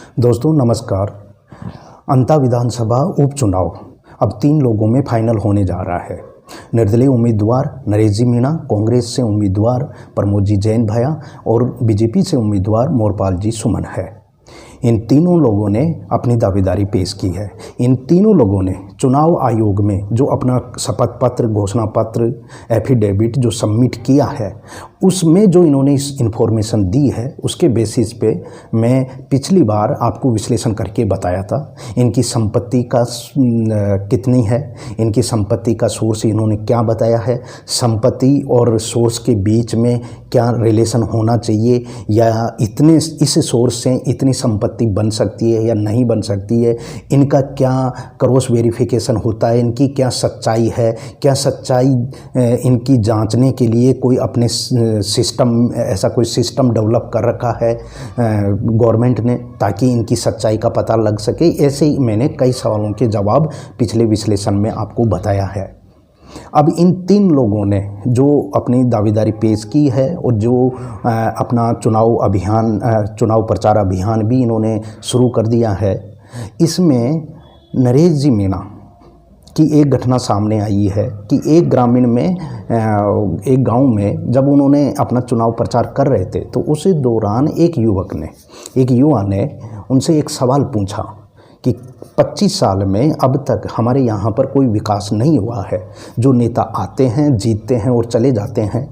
दोस्तों नमस्कार। अंता विधानसभा उपचुनाव अब 3 लोगों में फाइनल होने जा रहा है। निर्दलीय उम्मीदवार नरेश जी मीणा, कांग्रेस से उम्मीदवार प्रमोद जी जैन भैया और बीजेपी से उम्मीदवार मोरपाल जी सुमन है। इन तीनों लोगों ने अपनी दावेदारी पेश की है। इन तीनों लोगों ने चुनाव आयोग में जो अपना शपथ पत्र, घोषणा पत्र, एफिडेविट जो सबमिट किया है, उसमें जो इन्होंने इस इन्फॉर्मेशन दी है, उसके बेसिस पे मैं पिछली बार आपको विश्लेषण करके बताया था। इनकी संपत्ति का कितनी है, इनकी संपत्ति का सोर्स इन्होंने क्या बताया है, संपत्ति और सोर्स के बीच में क्या रिलेशन होना चाहिए, या इतने इस सोर्स से इतनी संपत्ति बन सकती है या नहीं बन सकती है, इनका क्या क्रॉस वेरिफिकेशन होता है, इनकी क्या सच्चाई है, क्या सच्चाई इनकी जांचने के लिए कोई अपने सिस्टम, ऐसा कोई सिस्टम डेवलप कर रखा है गवर्नमेंट ने ताकि इनकी सच्चाई का पता लग सके। ऐसे ही मैंने कई सवालों के जवाब पिछले विश्लेषण में आपको बताया है। अब इन 3 लोगों ने जो अपनी दावेदारी पेश की है और जो अपना चुनाव प्रचार अभियान भी इन्होंने शुरू कर दिया है, इसमें नरेश जी मीणा की एक घटना सामने आई है कि एक ग्रामीण में, एक गांव में जब उन्होंने अपना चुनाव प्रचार कर रहे थे तो उसी दौरान एक युवा ने उनसे एक सवाल पूछा कि 25 साल में अब तक हमारे यहाँ पर कोई विकास नहीं हुआ है। जो नेता आते हैं, जीतते हैं और चले जाते हैं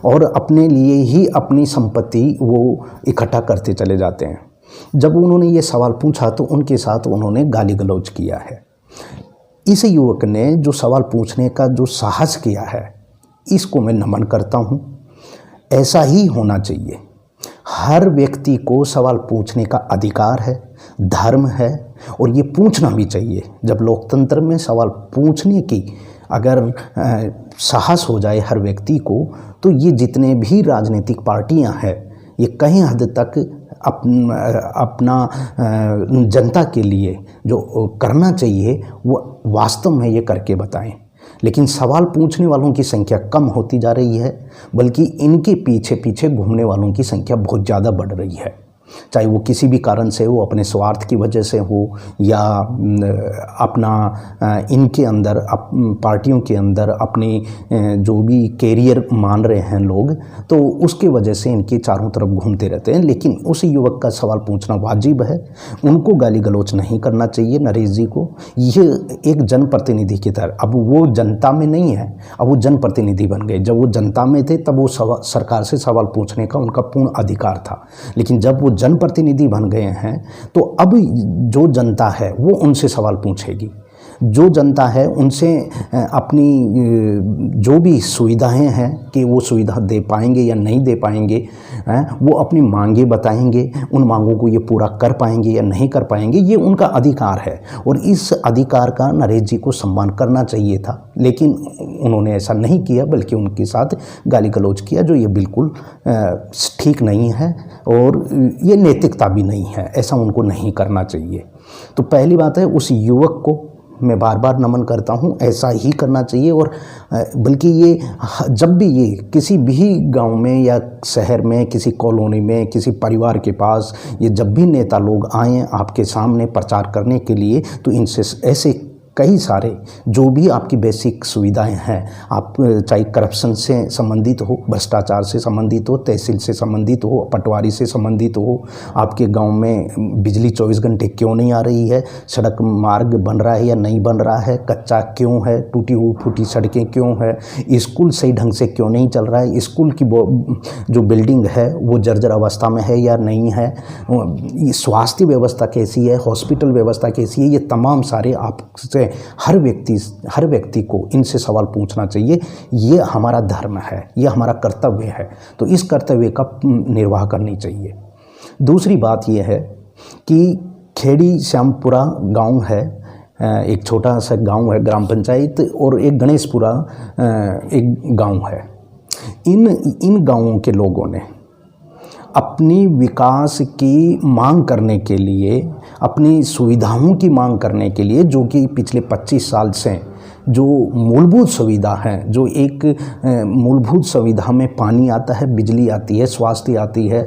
और अपने लिए ही अपनी संपत्ति वो इकट्ठा करते चले जाते हैं। जब उन्होंने ये सवाल पूछा तो उनके साथ उन्होंने गाली गलौज किया है। इस युवक ने जो सवाल पूछने का जो साहस किया है, इसको मैं नमन करता हूँ। ऐसा ही होना चाहिए। हर व्यक्ति को सवाल पूछने का अधिकार है, धर्म है और ये पूछना भी चाहिए। जब लोकतंत्र में सवाल पूछने की अगर साहस हो जाए हर व्यक्ति को, तो ये जितने भी राजनीतिक पार्टियां हैं, ये कहीं हद तक अपना जनता के लिए जो करना चाहिए वो वास्तव में ये करके बताएं। लेकिन सवाल पूछने वालों की संख्या कम होती जा रही है, बल्कि इनके पीछे पीछे घूमने वालों की संख्या बहुत ज़्यादा बढ़ रही है। चाहे वो किसी भी कारण से हो, अपने स्वार्थ की वजह से हो या अपना इनके अंदर पार्टियों के अंदर अपनी जो भी कैरियर मान रहे हैं लोग, तो उसके वजह से इनके चारों तरफ घूमते रहते हैं। लेकिन उस युवक का सवाल पूछना वाजिब है, उनको गाली गलौच नहीं करना चाहिए नरेश जी को। ये एक जनप्रतिनिधि की तरह, अब वो जनता में नहीं है, अब वो जनप्रतिनिधि बन गए। जब वो जनता में थे तब वो सरकार से सवाल पूछने का उनका पूर्ण अधिकार था, लेकिन जब वो जनप्रतिनिधि बन गए हैं तो अब जो जनता है वो उनसे सवाल पूछेगी। जो जनता है उनसे अपनी जो भी सुविधाएं हैं कि वो सुविधा दे पाएंगे या नहीं दे पाएंगे, वो अपनी मांगे बताएंगे, उन मांगों को ये पूरा कर पाएंगे या नहीं कर पाएंगे, ये उनका अधिकार है और इस अधिकार का नरेश जी को सम्मान करना चाहिए था। लेकिन उन्होंने ऐसा नहीं किया, बल्कि उनके साथ गाली गलौज किया, जो ये बिल्कुल ठीक नहीं है और ये नैतिकता भी नहीं है। ऐसा उनको नहीं करना चाहिए। तो पहली बात है, उस युवक को मैं बार बार नमन करता हूँ, ऐसा ही करना चाहिए। और बल्कि ये जब भी ये किसी भी गांव में या शहर में, किसी कॉलोनी में, किसी परिवार के पास ये जब भी नेता लोग आएँ आपके सामने प्रचार करने के लिए, तो इनसे ऐसे कई सारे जो भी आपकी बेसिक सुविधाएं हैं, आप चाहे करप्शन से संबंधित हो, भ्रष्टाचार से संबंधित हो, तहसील से संबंधित हो, पटवारी से संबंधित हो, आपके गांव में बिजली 24 घंटे क्यों नहीं आ रही है, सड़क मार्ग बन रहा है या नहीं बन रहा है, कच्चा क्यों है, टूटी हुई फूटी सड़कें क्यों है, स्कूल सही ढंग से क्यों नहीं चल रहा है, स्कूल की जो बिल्डिंग है वो जर्जर अवस्था में है या नहीं है, स्वास्थ्य व्यवस्था कैसी है, हॉस्पिटल व्यवस्था कैसी है, ये तमाम सारे आपसे हर व्यक्ति को इनसे सवाल पूछना चाहिए। ये हमारा धर्म है, ये हमारा कर्तव्य है, तो इस कर्तव्य का निर्वाह करनी चाहिए। दूसरी बात ये है कि खेड़ी श्यामपुरा गांव है, एक छोटा सा गांव है, ग्राम पंचायत, और एक गणेशपुरा एक गांव है। इन गांवों के लोगों ने अपनी विकास की मांग करने के लिए, अपनी सुविधाओं की मांग करने के लिए, जो कि पिछले 25 साल से जो मूलभूत सुविधा है, जो एक मूलभूत सुविधा में पानी आता है, बिजली आती है, स्वास्थ्य आती है,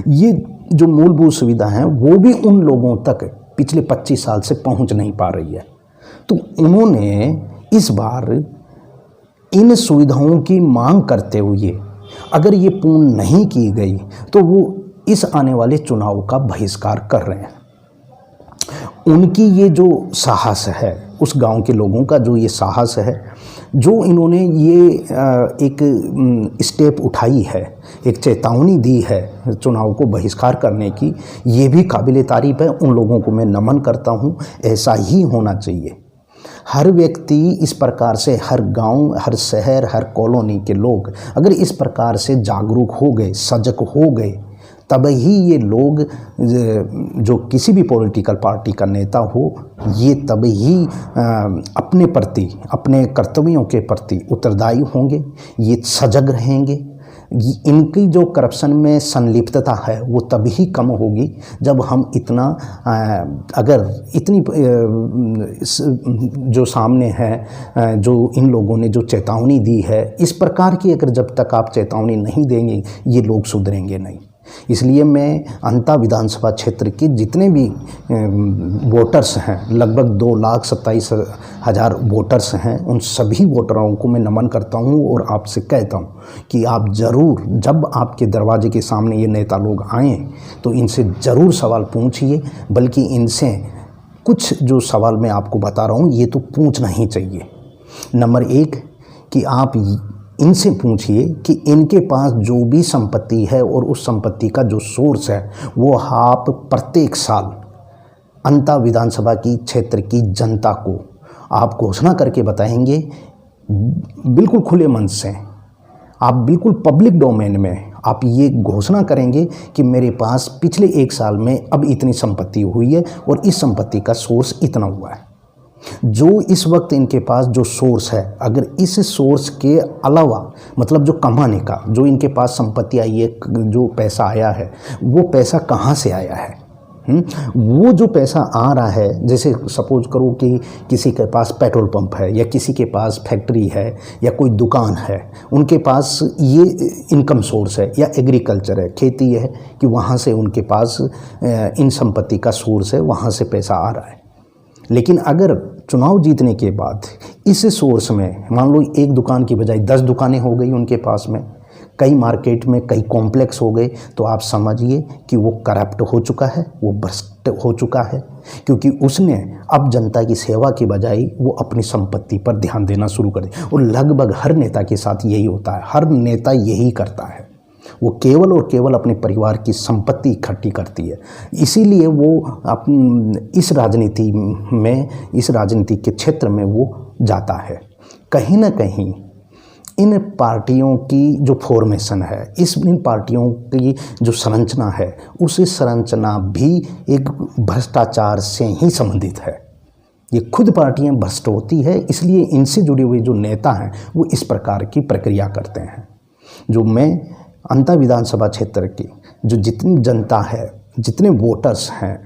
ये जो मूलभूत सुविधा हैं वो भी उन लोगों तक पिछले 25 साल से पहुंच नहीं पा रही है। तो उन्होंने इस बार इन सुविधाओं की मांग करते हुए अगर ये पूर्ण नहीं की गई तो वो इस आने वाले चुनाव का बहिष्कार कर रहे हैं। उनकी ये जो साहस है, उस गांव के लोगों का जो ये साहस है, जो इन्होंने ये एक स्टेप उठाई है, एक चेतावनी दी है चुनाव को बहिष्कार करने की, ये भी काबिले तारीफ है। उन लोगों को मैं नमन करता हूँ। ऐसा ही होना चाहिए। हर व्यक्ति इस प्रकार से, हर गांव, हर शहर, हर कॉलोनी के लोग अगर इस प्रकार से जागरूक हो गए, सजग हो गए, तब ही ये लोग, जो किसी भी पॉलिटिकल पार्टी का नेता हो, ये तब ही अपने प्रति, अपने कर्तव्यों के प्रति उत्तरदायी होंगे, ये सजग रहेंगे। इनकी जो करप्शन में संलिप्तता है वो तभी कम होगी जब हम इतना, अगर इतनी जो सामने है, जो इन लोगों ने जो चेतावनी दी है, इस प्रकार की अगर जब तक आप चेतावनी नहीं देंगे, ये लोग सुधरेंगे नहीं। इसलिए मैं अंता विधानसभा क्षेत्र के जितने भी वोटर्स हैं, लगभग 2,27,000 वोटर्स हैं, उन सभी वोटरों को मैं नमन करता हूं और आपसे कहता हूं कि आप ज़रूर, जब आपके दरवाजे के सामने ये नेता लोग आएँ तो इनसे ज़रूर सवाल पूछिए। बल्कि इनसे कुछ जो सवाल मैं आपको बता रहा हूं ये तो पूछना ही चाहिए। नंबर 1 कि आप इनसे पूछिए कि इनके पास जो भी संपत्ति है और उस संपत्ति का जो सोर्स है वो आप प्रत्येक साल अंता विधानसभा की क्षेत्र की जनता को आप घोषणा करके बताएंगे, बिल्कुल खुले मन से, आप बिल्कुल पब्लिक डोमेन में आप ये घोषणा करेंगे कि मेरे पास पिछले 1 साल में अब इतनी संपत्ति हुई है और इस संपत्ति का सोर्स इतना हुआ है। जो इस वक्त इनके पास जो सोर्स है, अगर इस सोर्स के अलावा, मतलब जो कमाने का, जो इनके पास संपत्ति आई है, जो पैसा आया है, वो पैसा कहाँ से आया है, वो जो पैसा आ रहा है, जैसे सपोज करो कि किसी के पास पेट्रोल पंप है या किसी के पास फैक्ट्री है या कोई दुकान है, उनके पास ये इनकम सोर्स है, या एग्रीकल्चर है, खेती है, कि वहाँ से उनके पास इन संपत्ति का सोर्स है, वहाँ से पैसा आ रहा है। लेकिन अगर चुनाव जीतने के बाद इस सोर्स में मान लो 1 दुकान की बजाय 10 दुकानें हो गई उनके पास में, कई मार्केट में कई कॉम्प्लेक्स हो गए, तो आप समझिए कि वो करप्ट हो चुका है, वो भ्रष्ट हो चुका है, क्योंकि उसने अब जनता की सेवा की बजाय वो अपनी संपत्ति पर ध्यान देना शुरू कर दिया। और लगभग हर नेता के साथ यही होता है, हर नेता यही करता है। वो केवल और केवल अपने परिवार की संपत्ति इकट्ठी करती है। इसीलिए वो इस राजनीति में, इस राजनीति के क्षेत्र में वो जाता है। कहीं ना कहीं इन पार्टियों की जो फॉर्मेशन है, इन पार्टियों की जो संरचना है, उस संरचना भी एक भ्रष्टाचार से ही संबंधित है। ये खुद पार्टियां भ्रष्ट होती है, इसलिए इनसे जुड़े हुए जो नेता हैं वो इस प्रकार की प्रक्रिया करते हैं। जो मैं अंता विधानसभा क्षेत्र की जो जितनी जनता है, जितने वोटर्स हैं,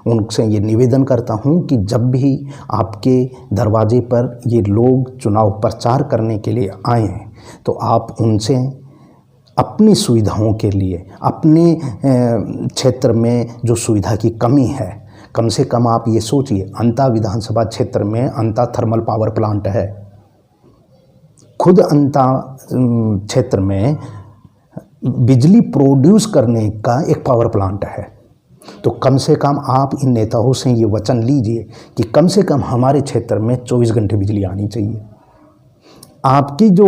उनसे ये निवेदन करता हूं कि जब भी आपके दरवाजे पर ये लोग चुनाव प्रचार करने के लिए आएँ तो आप उनसे अपनी सुविधाओं के लिए, अपने क्षेत्र में जो सुविधा की कमी है, कम से कम आप ये सोचिए, अंता विधानसभा क्षेत्र में अंता थर्मल पावर प्लांट है। खुद अंता क्षेत्र में बिजली प्रोड्यूस करने का एक पावर प्लांट है। तो कम से कम आप इन नेताओं से ये वचन लीजिए कि कम से कम हमारे क्षेत्र में 24 घंटे बिजली आनी चाहिए। आपकी जो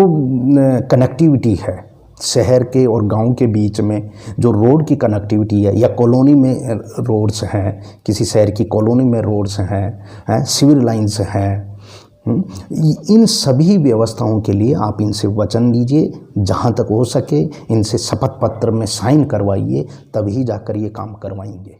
कनेक्टिविटी है शहर के और गांव के बीच में, जो रोड की कनेक्टिविटी है, या कॉलोनी में रोड्स हैं, किसी शहर की कॉलोनी में रोड्स हैं, सीवर लाइन्स हैं, इन सभी व्यवस्थाओं के लिए आप इनसे वचन लीजिए, जहां तक हो सके इनसे शपथ पत्र में साइन करवाइए, तभी जाकर ये काम करवाएंगे।